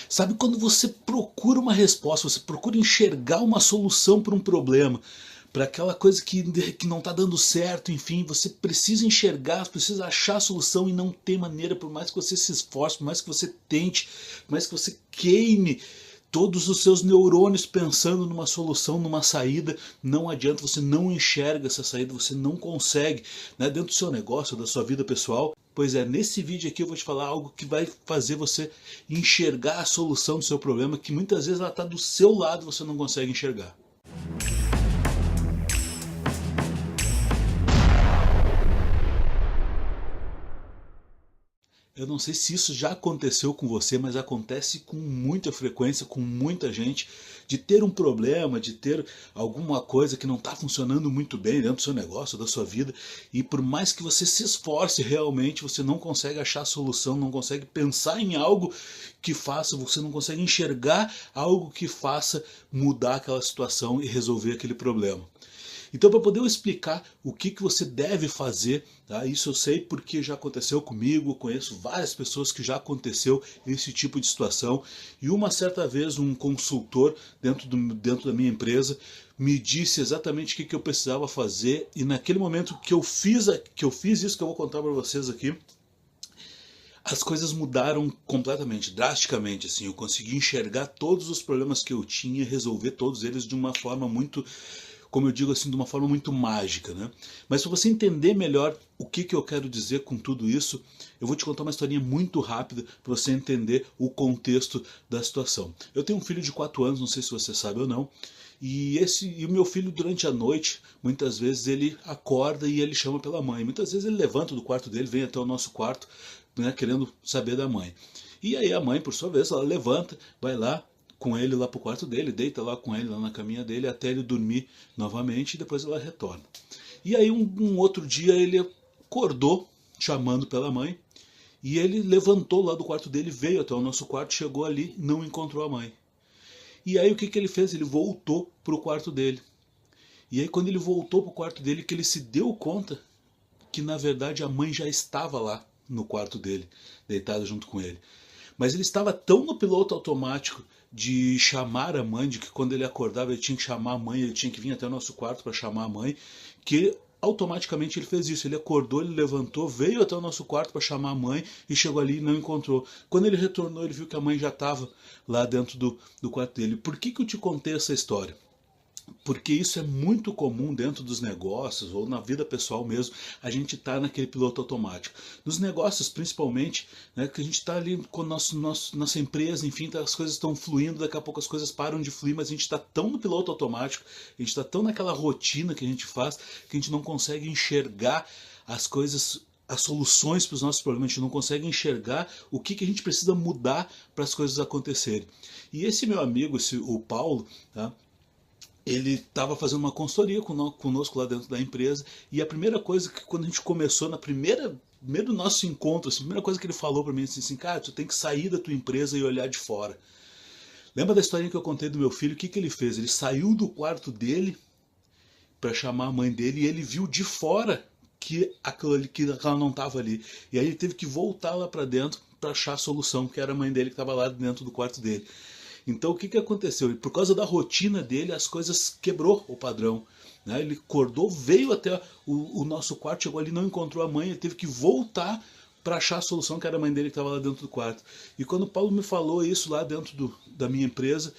Sabe quando você procura uma resposta, você procura enxergar uma solução para um problema, para aquela coisa que não está dando certo, enfim, você precisa enxergar, precisa achar a solução e não tem maneira, por mais que você se esforce, por mais que você tente, por mais que você queime todos os seus neurônios pensando numa solução, numa saída, não adianta, você não enxerga essa saída, você não consegue, né, dentro do seu negócio, da sua vida pessoal. Pois é, nesse vídeo aqui eu vou te falar algo que vai fazer você enxergar a solução do seu problema, que muitas vezes ela está do seu lado e você não consegue enxergar. Eu não sei se isso já aconteceu com você, mas acontece com muita frequência, com muita gente, de ter um problema, de ter alguma coisa que não está funcionando muito bem dentro do seu negócio, da sua vida, e por mais que você se esforce realmente, você não consegue achar a solução, não consegue pensar em algo que faça, você não consegue enxergar algo que faça mudar aquela situação e resolver aquele problema. Então, para poder eu explicar o que você deve fazer, tá? Isso eu sei porque já aconteceu comigo, conheço várias pessoas que já aconteceu esse tipo de situação. E uma certa vez um consultor dentro da minha empresa me disse exatamente o que eu precisava fazer. E naquele momento que eu fiz isso que eu vou contar para vocês aqui, as coisas mudaram completamente, drasticamente, assim. Eu consegui enxergar todos os problemas que eu tinha, resolver todos eles de uma forma muito, como eu digo assim, de uma forma muito mágica, né? Mas para você entender melhor o que eu quero dizer com tudo isso, eu vou te contar uma historinha muito rápida para você entender o contexto da situação. Eu tenho um filho de 4 anos, não sei se você sabe ou não, e o meu filho durante a noite, muitas vezes ele acorda e ele chama pela mãe. Muitas vezes ele levanta do quarto dele, vem até o nosso quarto, né, querendo saber da mãe. E aí a mãe, por sua vez, ela levanta, vai lá com ele lá pro quarto dele, deita lá com ele lá na caminha dele até ele dormir novamente e depois ela retorna. E aí um outro dia ele acordou chamando pela mãe e ele levantou lá do quarto dele, veio até o nosso quarto, chegou ali, não encontrou a mãe. E aí o que ele fez? Ele voltou pro quarto dele. E aí quando ele voltou pro quarto dele que ele se deu conta que na verdade a mãe já estava lá no quarto dele, deitada junto com ele. Mas ele estava tão no piloto automático de chamar a mãe, de que quando ele acordava ele tinha que chamar a mãe, ele tinha que vir até o nosso quarto para chamar a mãe, que automaticamente ele fez isso. Ele acordou, ele levantou, veio até o nosso quarto para chamar a mãe e chegou ali e não encontrou. Quando ele retornou, ele viu que a mãe já estava lá dentro do quarto dele. Por que eu te contei essa história? Porque isso é muito comum dentro dos negócios ou na vida pessoal mesmo, a gente está naquele piloto automático. Nos negócios, principalmente, né, que a gente está ali com nossa empresa, enfim, as coisas estão fluindo, daqui a pouco as coisas param de fluir, mas a gente está tão no piloto automático, a gente está tão naquela rotina que a gente faz, que a gente não consegue enxergar as coisas, as soluções para os nossos problemas, a gente não consegue enxergar o que a gente precisa mudar para as coisas acontecerem. E esse meu amigo, o Paulo, tá? Ele estava fazendo uma consultoria conosco lá dentro da empresa e a primeira coisa que quando a gente começou, primeiro nosso encontro, assim, a primeira coisa que ele falou para mim assim, cara, tu tem que sair da tua empresa e olhar de fora. Lembra da historinha que eu contei do meu filho? O que ele fez? Ele saiu do quarto dele para chamar a mãe dele e ele viu de fora que ela não estava ali. E aí ele teve que voltar lá para dentro para achar a solução, que era a mãe dele que estava lá dentro do quarto dele. Então o que aconteceu? Por causa da rotina dele, as coisas quebrou o padrão. Né? Ele acordou, veio até o nosso quarto, chegou ali, não encontrou a mãe, ele teve que voltar para achar a solução, que era a mãe dele que estava lá dentro do quarto. E quando o Paulo me falou isso lá dentro da minha empresa,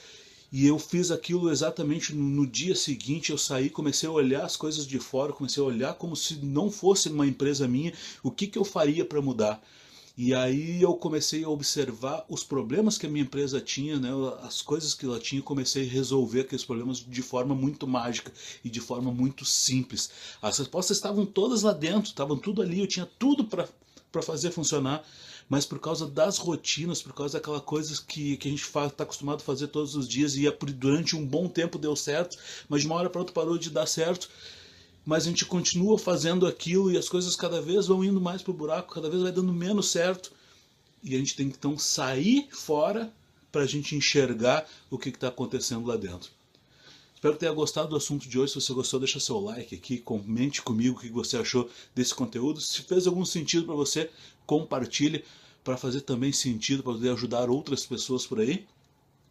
e eu fiz aquilo exatamente no dia seguinte, eu saí, comecei a olhar as coisas de fora, comecei a olhar como se não fosse uma empresa minha, o que eu faria para mudar. E aí eu comecei a observar os problemas que a minha empresa tinha, né, as coisas que ela tinha, comecei a resolver aqueles problemas de forma muito mágica e de forma muito simples. As respostas estavam todas lá dentro, estavam tudo ali, eu tinha tudo para fazer funcionar, mas por causa das rotinas, por causa daquela coisa que a gente está acostumado a fazer todos os dias e durante um bom tempo deu certo, mas de uma hora para outra parou de dar certo, mas a gente continua fazendo aquilo e as coisas cada vez vão indo mais pro buraco, cada vez vai dando menos certo. E a gente tem que então sair fora para a gente enxergar o que está acontecendo lá dentro. Espero que tenha gostado do assunto de hoje. Se você gostou, deixa seu like aqui, comente comigo o que você achou desse conteúdo. Se fez algum sentido para você, compartilhe para fazer também sentido, para poder ajudar outras pessoas por aí.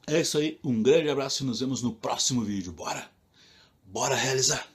É isso aí, um grande abraço e nos vemos no próximo vídeo. Bora! Bora realizar!